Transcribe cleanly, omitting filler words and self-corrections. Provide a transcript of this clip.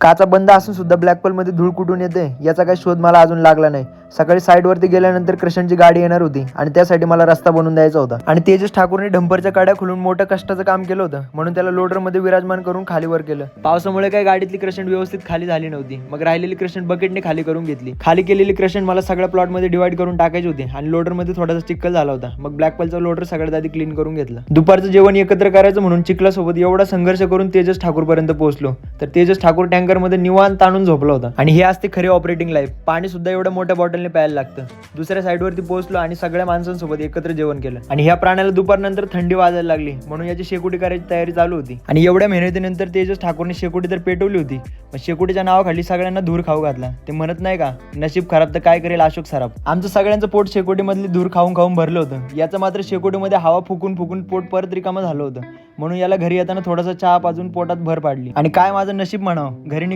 काचा बंद असून सुद्धा ब्लॅक मध्ये धूळ कुठून येते याचा काही शोध मला अजून लागला नाही. सकाळी साईडवरती गेल्यानंतर कृष्णची गाडी येणार होती आणि त्यासाठी मला रस्ता बनवून द्यायचा होता आणि तेजस ठाकूरने डंपरच्या काड्या खोलून मोठं कष्टाचं काम केलं होतं म्हणून त्याला लोडरमध्ये विराजमान करून खाली वर केलं. पावसामुळे काही गाडीतली क्रशन व्यवस्थित खाली झाली नव्हती. मग राहिलेली क्रशन बकेटने खाली करून घेतली. खाली केलेली क्रशन मला सगळ्या प्लॉटमध्ये डिवाइड करून टाकायची होती आणि लोडरमध्ये थोडासा चिखल झाला होता. मग ब्लॅक पलचा लोडर सगळ्यात आधी क्लीन करून घेतलं. दुपारचं जेवण एकत्र करायचं म्हणून चिखलासोबत एवढा संघर्ष करून तेजस ठाकूर पर्यंत पोहोचलो तर तेजस ठाकूर टँकरमध्ये निवांत ताणून झोपला होता. आणि हे असते खरे ऑपरेटिंग लाईफ. पाणी सुद्धा एवढ्या मोठ्या बॉटलने प्यायला लागतं. दुसऱ्या साईडवरती पोहोचलो आणि सगळ्या माणसांसोबत एकत्र जेवण केलं. आणि ह्या प्राण्याला दुपारनंतर थंडी वाजायला लागली म्हणून याची शेकोटी करायची तयारी चालू होती. आणि एवढ्या मेहनतीनंतर तेजस ठाकूरने शेकोटी तर पेटवली होती. मग शेकोटीच्या नावाखाली सगळ्यांना धूर खाऊ घातला. ते म्हणत नाही का, नशीब खराब तर काय करेल अशोक सराफ. आमचं सगळ्यांचं पोट शेकोटीमधली धूर खाऊन खाऊन भरलं होतं. याचं मात्र शेकोटीमध्ये हवा फुकून फुकून पोट परत रिकामं झालं होतं. म्हणून याला घरी येताना थोडासा चहा पाजून पोटात भर पाडली. आणि काय माझं नशीब म्हणावं, घरी